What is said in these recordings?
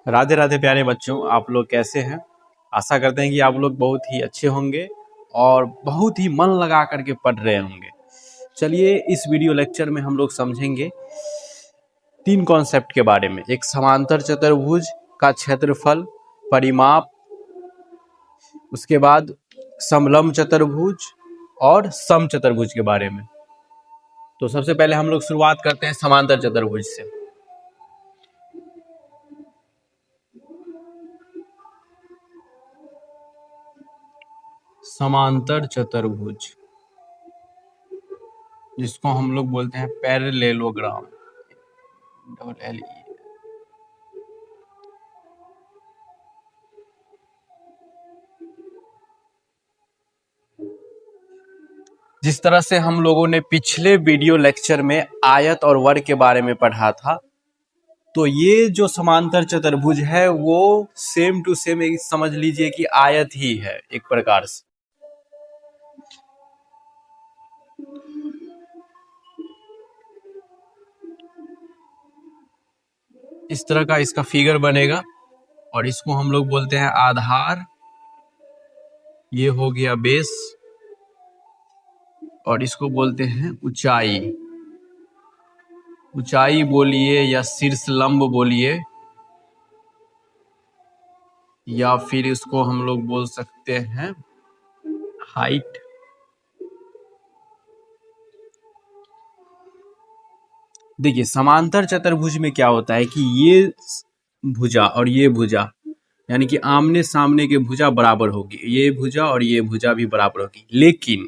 राधे राधे प्यारे बच्चों, आप लोग कैसे हैं। आशा करते हैं कि आप लोग बहुत ही अच्छे होंगे और बहुत ही मन लगा करके पढ़ रहे होंगे। चलिए इस वीडियो लेक्चर में हम लोग समझेंगे 3 कॉन्सेप्ट के बारे में। एक समांतर चतुर्भुज का क्षेत्रफल, परिमाप, उसके बाद समलंब चतुर्भुज और सम चतुर्भुज के बारे में। तो सबसे पहले हम लोग शुरुआत करते हैं समांतर चतुर्भुज से। समांतर चतुर्भुज जिसको हम लोग बोलते हैं पैरेललोग्राम, LE। जिस तरह से हम लोगों ने पिछले वीडियो लेक्चर में आयत और वर्ग के बारे में पढ़ा था, तो ये जो समांतर चतुर्भुज है वो सेम टू सेम समझ लीजिए कि आयत ही है एक प्रकार से। इस तरह का इसका फिगर बनेगा और इसको हम लोग बोलते हैं आधार, ये हो गया बेस और इसको बोलते हैं ऊंचाई। ऊंचाई बोलिए या शीर्ष लंब बोलिए, या फिर इसको हम लोग बोल सकते हैं हाइट। देखिए समांतर चतुर्भुज में क्या होता है कि ये भुजा और ये भुजा यानी कि आमने सामने के भुजा बराबर होगी, ये भुजा और ये भुजा भी बराबर होगी, लेकिन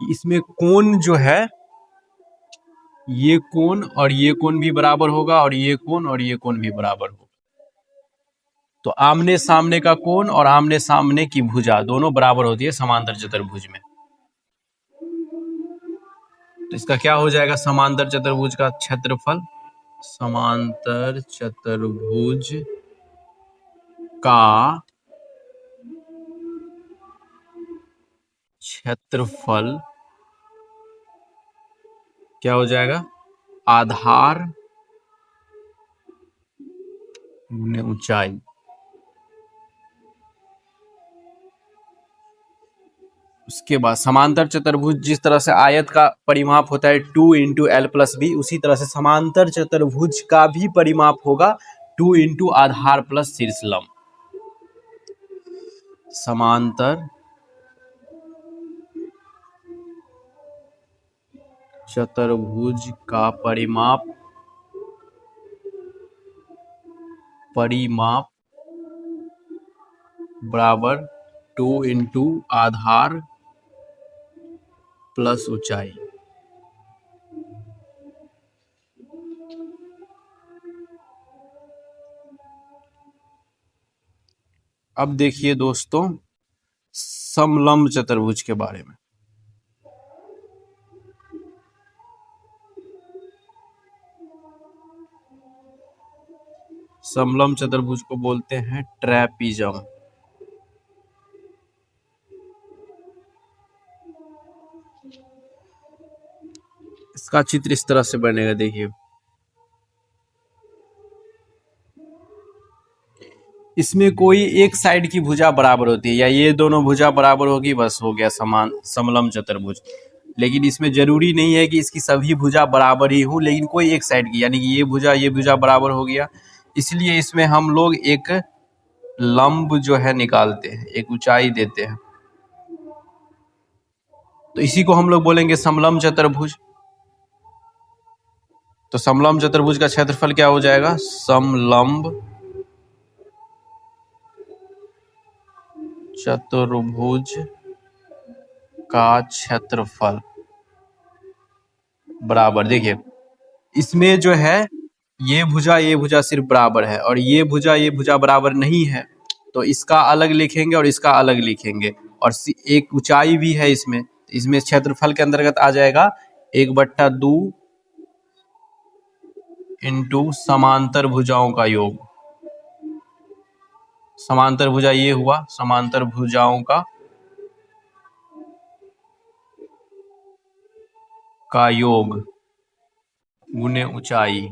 इसमें कोण जो है, ये कोण और ये कोण भी बराबर होगा और ये कोण और ये कोण भी बराबर होगा। तो आमने सामने का कोण और आमने सामने की भुजा दोनों बराबर होती है समांतर चतुर्भुज में। तो इसका क्या हो जाएगा समांतर चतुर्भुज का क्षेत्रफल? समांतर चतुर्भुज का क्षेत्रफल क्या हो जाएगा? आधार गुने ऊंचाई। उसके बाद समांतर चतुर्भुज जिस तरह से आयत का परिमाप होता है 2 इंटू एल प्लस बी, उसी तरह से समांतर चतुर्भुज का भी परिमाप होगा 2 इंटू आधार प्लस शीर्ष लंब। समांतर चतुर्भुज का परिमाप बराबर 2 इंटू आधार प्लस ऊंचाई। अब देखिए दोस्तों समलंब चतुर्भुज के बारे में। समलंब चतुर्भुज को बोलते हैं ट्रैपीजम। इसका चित्र इस तरह से बनेगा, देखिए इसमें कोई एक साइड की भुजा बराबर होती है या ये दोनों भुजा बराबर होगी, बस हो गया समान समलंब चतुर्भुज। लेकिन इसमें जरूरी नहीं है कि इसकी सभी भुजा बराबर ही हो, लेकिन कोई एक साइड की यानी कि ये भुजा बराबर हो गया, इसलिए इसमें हम लोग एक लंब जो है निकालते हैं, एक ऊंचाई देते हैं, तो इसी को हम लोग बोलेंगे समलंब चतुर्भुज। तो समलंब चतुर्भुज का क्षेत्रफल क्या हो जाएगा? समलंब चतुर्भुज का क्षेत्रफल बराबर, देखिए इसमें जो है ये भुजा सिर्फ बराबर है और ये भुजा बराबर नहीं है, तो इसका अलग लिखेंगे और इसका अलग लिखेंगे, और एक ऊंचाई भी है इसमें। इसमें क्षेत्रफल के अंतर्गत आ जाएगा 1/2 इंटू समांतर भुजाओं का योग। समांतर भुजा ये हुआ, समांतर भुजाओं का योग गुने ऊंचाई।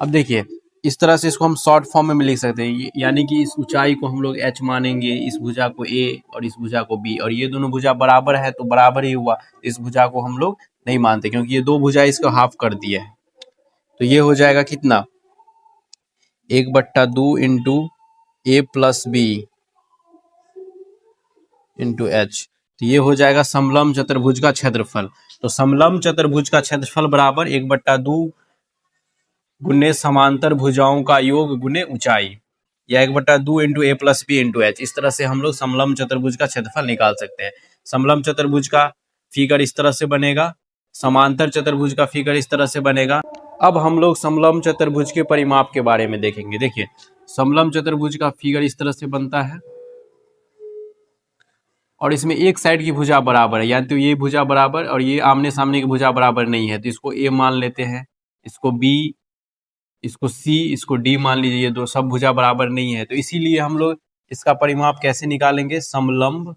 अब देखिए इस तरह से इसको हम शॉर्ट फॉर्म में लिख सकते हैं, यानी कि इस ऊंचाई को हम लोग h मानेंगे, इस भुजा को a और इस भुजा को b, और ये दोनों भुजा बराबर है तो बराबर ही हुआ। इस भुजा को हम लोग नहीं मानते क्योंकि ये दो भुजा इसको हाफ कर दिया है। तो ये हो जाएगा कितना, 1/2 into a plus b into h. तो ये हो जाएगा समलंब चतुर्भुज का क्षेत्रफल। तो समलंब चतुर्भुज का क्षेत्रफल बराबर 1/2 गुने समांतर भुजाओं का योग गुने ऊंचाई, या 1/2 इंटू ए प्लस बी इंटू एच। इस तरह से हम लोग समलंब चतुर्भुज का क्षेत्रफल निकाल सकते हैं। समलंब चतुर्भुज का फिगर इस तरह से बनेगा, समांतर चतुर्भुज का फिगर इस तरह से बनेगा। अब हम लोग समलंब चतुर्भुज के परिमाप के बारे में देखेंगे। देखिए समलंब चतुर्भुज का फिगर इस तरह से बनता है और इसमें एक साइड की भुजा बराबर है, यानी तो ये भुजा बराबर और ये आमने सामने की भुजा बराबर नहीं है, तो इसको ए मान लेते हैं, इसको बी, इसको सी, इसको डी मान लीजिए। ये दो सब भुजा बराबर नहीं है, तो इसीलिए हम लोग इसका परिमाप कैसे निकालेंगे, समलंब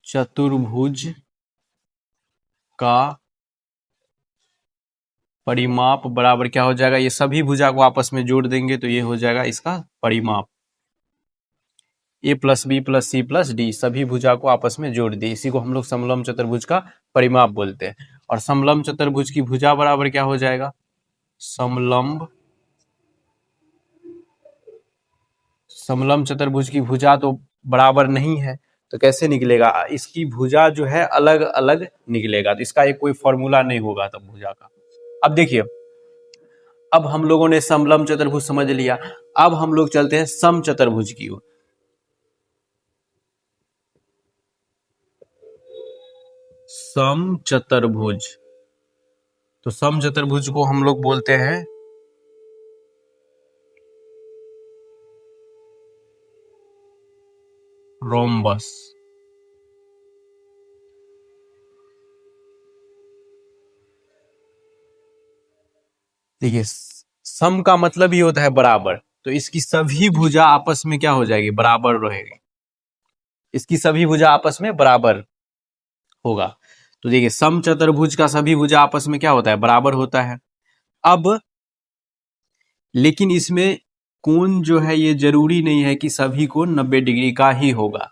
चतुर्भुज का परिमाप बराबर क्या हो जाएगा, ये सभी भुजा को आपस में जोड़ देंगे तो ये हो जाएगा इसका परिमाप, A plus B plus C plus D, सभी भुजा को आपस में जोड़ दिए, इसी को हम लोग समलंब चतुर्भुज का परिमाप बोलते हैं। और समलंब चतुर्भुज की भुजा बराबर क्या हो जाएगा, समलंब चतुर्भुज की भुजा तो बराबर नहीं है तो कैसे निकलेगा, इसकी भुजा जो है अलग अलग निकलेगा, तो इसका एक कोई फॉर्मूला नहीं होगा तब भुजा का। अब देखिए, अब हम लोगों ने समलंब चतुर्भुज समझ लिया, अब हम लोग चलते हैं सम चतुर्भुज की ओर। सम चतुर्भुज, तो सम चतुर्भुज को हम लोग बोलते हैं रोम्बस। देखिए सम का मतलब ही होता है बराबर, तो इसकी सभी भुजा आपस में क्या हो जाएगी, बराबर रहेगी, इसकी सभी भुजा आपस में बराबर होगा। तो देखिए सम चतुर्भुज का सभी भुजा आपस में क्या होता है, बराबर होता है। अब लेकिन इसमें कोण जो है ये जरूरी नहीं है कि सभी कोण 90 डिग्री का ही होगा।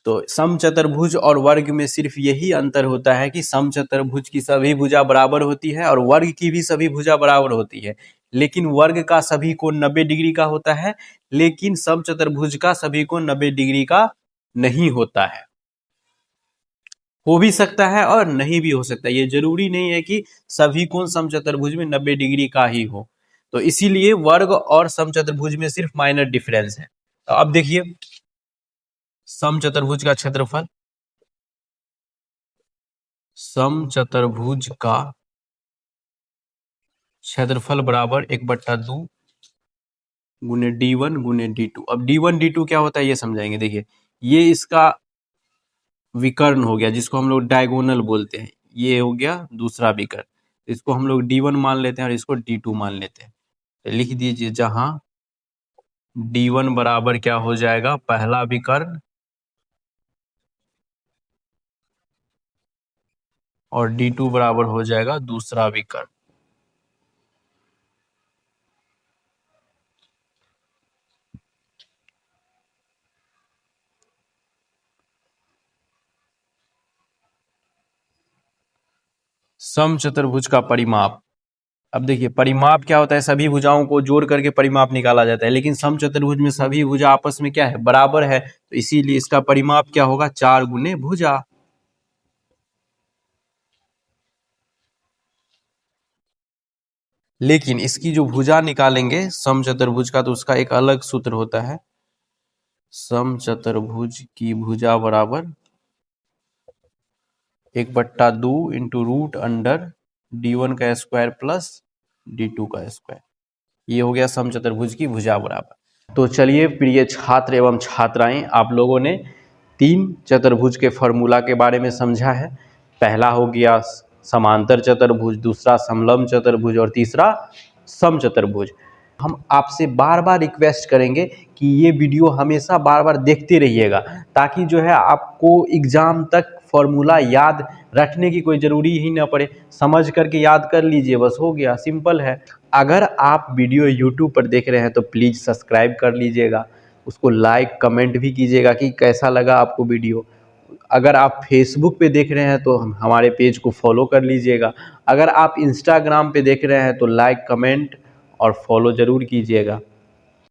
तो सम चतुर्भुज और वर्ग में सिर्फ यही अंतर होता है कि सम चतुर्भुज की सभी भुजा बराबर होती है और वर्ग की भी सभी भुजा बराबर होती है, लेकिन वर्ग का सभी कोण 90 डिग्री का होता है, लेकिन सम चतुर्भुज का सभी कोण 90 डिग्री का नहीं होता है। हो भी सकता है और नहीं भी हो सकता है, ये जरूरी नहीं है कि सभी कोण सम चतुर्भुज में 90 डिग्री का ही हो। तो इसीलिए वर्ग और सम चतुर्भुज में सिर्फ माइनर डिफरेंस है। तो अब देखिए सम चतुर्भुज का क्षेत्रफल, सम चतुर्भुज का क्षेत्रफल बराबर 1/2 गुने d1 गुने d2। अब d1 d2 क्या होता है ये समझाएंगे। देखिए ये इसका विकर्ण हो गया जिसको हम लोग डायगोनल बोलते हैं, ये हो गया दूसरा विकर्ण, इसको हम लोग d1 मान लेते हैं और इसको d2 मान लेते हैं। तो लिख दीजिए जहां d1 बराबर क्या हो जाएगा, पहला विकर्ण, और d2 बराबर हो जाएगा दूसरा विकर्ण। सम चतुर्भुज का परिमाप, अब देखिए परिमाप क्या होता है, सभी भुजाओं को जोड़ करके परिमाप निकाला जाता है, लेकिन सम चतुर्भुज में सभी भुजा आपस में क्या है, बराबर है, तो इसीलिए इसका परिमाप क्या होगा, 4 गुने भुजा। लेकिन इसकी जो भुजा निकालेंगे सम चतुर्भुज का, तो उसका एक अलग सूत्र होता है, सम चतुर्भुज की भुजा बराबर 1/2 इंटू रूट अंडर d1 का स्क्वायर प्लस d2 का स्क्वायर, ये हो गया सम चतुर्भुज की भुजा बराबर। तो चलिए प्रिय छात्र एवं छात्राएं, आप लोगों ने 3 चतुर्भुज के फॉर्मूला के बारे में समझा है। पहला हो गया समांतर चतुर्भुज, दूसरा समलंब चतुर्भुज और तीसरा सम चतुर्भुज। हम आपसे बार बार रिक्वेस्ट करेंगे कि ये वीडियो हमेशा बार बार देखते रहिएगा, ताकि जो है आपको एग्जाम तक फॉर्मूला याद रखने की कोई ज़रूरी ही ना पड़े, समझ करके याद कर लीजिए, बस हो गया, सिंपल है। अगर आप वीडियो यूट्यूब पर देख रहे हैं तो प्लीज़ सब्सक्राइब कर लीजिएगा, उसको लाइक कमेंट भी कीजिएगा कि कैसा लगा आपको वीडियो। अगर आप फेसबुक पे देख रहे हैं तो हमारे पेज को फॉलो कर लीजिएगा। अगर आप इंस्टाग्राम पे देख रहे हैं तो लाइक कमेंट और फॉलो ज़रूर कीजिएगा।